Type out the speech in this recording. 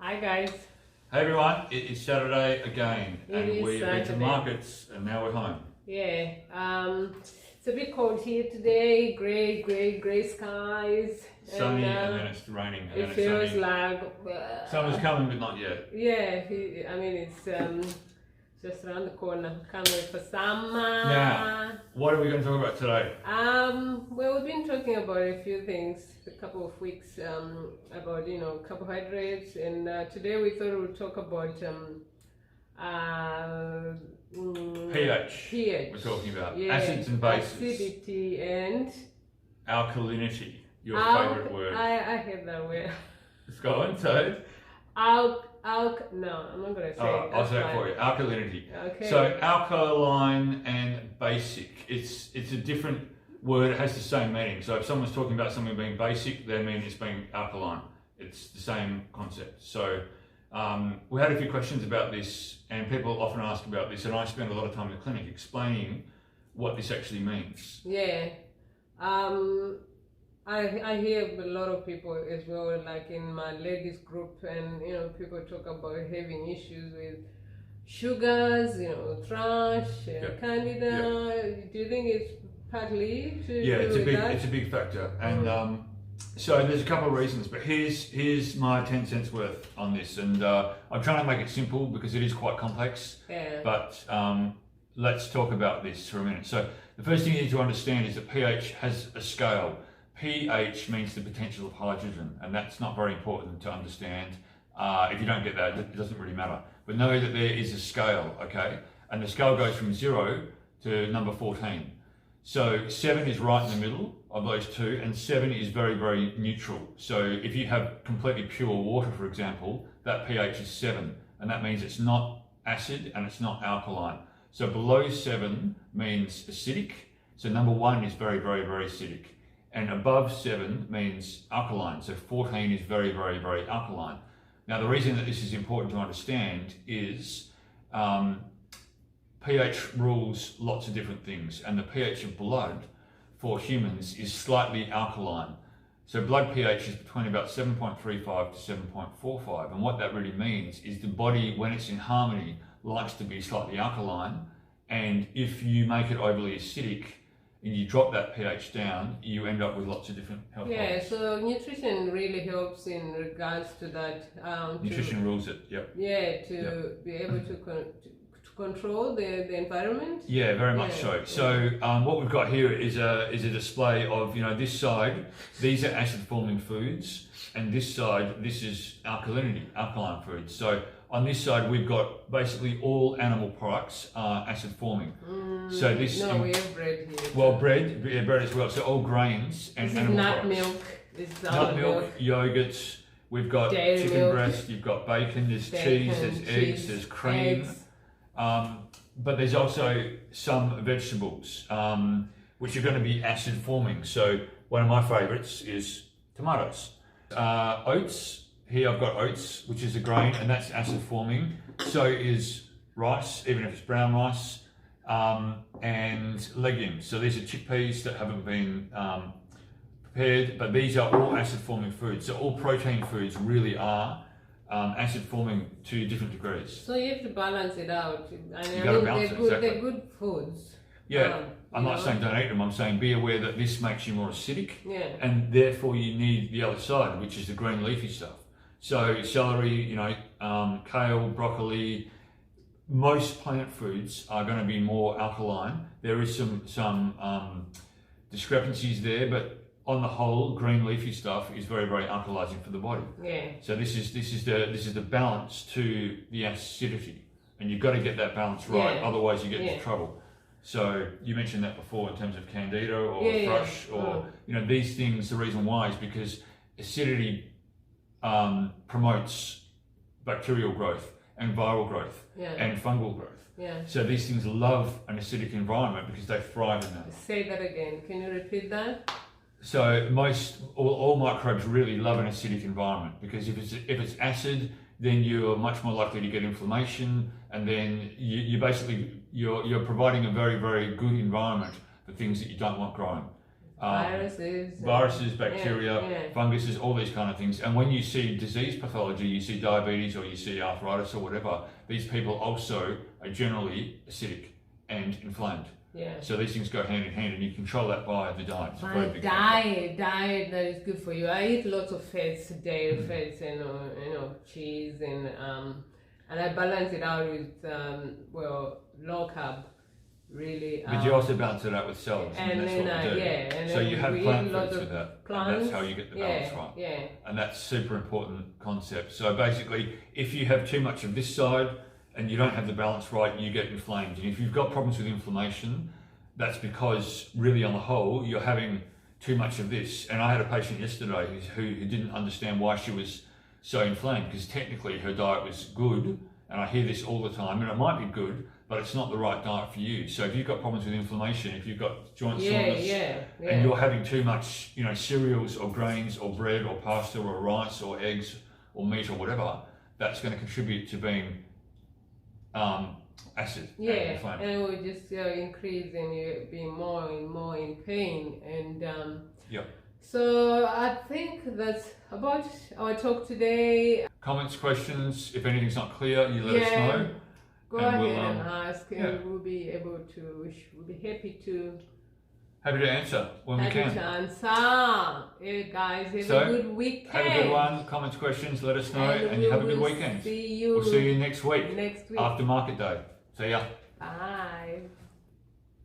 Hi guys. Hey everyone, it is Saturday again, It and is we've been to Saturday. markets and now we're home. Yeah. It's a bit cold here today. Grey skies. Sunny and then it's raining and then It it's feels sunny. like Summer's coming but not yet. yeah. I mean it's just around the corner. Can't wait for summer. Now, what are we going to talk about today? Well, we've been talking about a few things a couple of weeks about carbohydrates, and today we thought we would talk about pH. pH. We're talking about Yeah, acids and bases. acidity and Alkalinity, your favourite word. I hate that word. Let's go on, Toad. No, I'm not gonna say it. I'll That's say it fine. for you. Alkalinity. Okay. So alkaline and basic. It's a different word. It has the same meaning. So if someone's talking about something being basic, they mean it's being alkaline. It's the same concept. So we had a few questions about this, and people often ask about this, and I spend a lot of time in the clinic explaining what this actually means. Yeah. I hear a lot of people as well, like in my ladies group, and people talk about having issues with sugars, thrush, candida. Do you think it's partly to Yeah, do with that? it's a big factor, and so there's a couple of reasons. But here's my 10 cents worth on this, and I'm trying to make it simple because it is quite complex. Yeah. But let's talk about this for a minute. So the first thing you need to understand is that pH has a scale. pH means the potential of hydrogen, and that's not very important to understand. If you don't get that, it doesn't really matter. But know that there is a scale, okay? And the scale goes from 0 to number 14. So 7 is right in the middle of those two, and 7 is very, very neutral. So if you have completely pure water, for example, that pH is 7, and that means it's not acid and it's not alkaline. So below 7 means acidic. So number 1 is very, very, very acidic. And above 7 means alkaline. So 14 is very, very, very alkaline. Now, the reason that this is important to understand is pH rules lots of different things, and the pH of blood for humans is slightly alkaline. So blood pH is between about 7.35 to 7.45, and what that really means is the body, when it's in harmony, likes to be slightly alkaline, and if you make it overly acidic and you drop that pH down, you end up with lots of different health problems. Yeah, so nutrition really helps in regards to that. Nutrition rules it, yep. Yeah, to be able to control the environment. Yeah, very much so. So what we've got here is a display of, this side, these are acid forming foods, and this side, this is alkalinity, alkaline foods. So on this side, we've got basically all animal products are acid forming. So this. No, we have bread here. Well, bread as well. So all grains and this animal nut products. milk. This is Nut milk, yogurts. We've got Dairy chicken milk. breast. You've got bacon. There's cheese. There's eggs. There's cream. Eggs. But there's also some vegetables which are going to be acid forming. So one of my favourites is tomatoes. Oats. Here I've got oats, which is a grain, and that's acid forming. So is rice, even if it's brown rice, and legumes. So these are chickpeas that haven't been prepared, but these are all acid forming foods. So all protein foods really are acid forming to different degrees. So you have to balance it out. You gotta balance it, exactly. They're good foods. Yeah, I'm not saying don't eat them. I'm saying be aware that this makes you more acidic, Yeah. and therefore you need the other side, which is the green leafy stuff. So celery, kale, broccoli. Most plant foods are going to be more alkaline. There is some discrepancies there, but on the whole, green leafy stuff is very, very alkalizing for the body. Yeah. So this is the balance to the acidity, and you've got to get that balance right. Yeah. Otherwise, you get into trouble. So you mentioned that before in terms of candida or thrush or these things. The reason why is because acidity promotes bacterial growth and viral growth and fungal growth. Yeah. So these things love an acidic environment because they thrive in that. Say that again. Can you repeat that? So all microbes really love an acidic environment because if it's acid, then you're much more likely to get inflammation, and then you're providing a very, very good environment for things that you don't want growing. viruses, bacteria, funguses, all these kind of things. And when you see disease pathology, you see diabetes or you see arthritis or whatever, these people also are generally acidic and inflamed. Yeah. So these things go hand in hand, and you control that by the diet. It's a very big diet that is good for you. I eat lots of fats, dairy fats, and cheese, and I balance it out with low carb. Really. But you also balance it out with salads, and that's what we do. And so you have plant foods with that, and that's how you get the balance right. Yeah. And that's super important concept. So basically, if you have too much of this side and you don't have the balance right, you get inflamed. And if you've got problems with inflammation, that's because really on the whole, you're having too much of this. And I had a patient yesterday who didn't understand why she was so inflamed, because technically her diet was good. And I hear this all the time, and it might be good, but it's not the right diet for you. So if you've got problems with inflammation, if you've got joint soreness, and you're having too much, cereals or grains or bread or pasta or rice or eggs or meat or whatever, that's going to contribute to being acid. And it will just increase, and you be more and more in pain. And so I think that's about our talk today. Comments, questions, if anything's not clear, you let us know. Go ahead and ask, and we'll be able to, we'll be happy to answer when we can. Happy to answer. Hey guys, have a good weekend. Have a good one. Comments, questions, let us know, and you have a good weekend. We'll see you next week. Next week. After market day. See ya. Bye.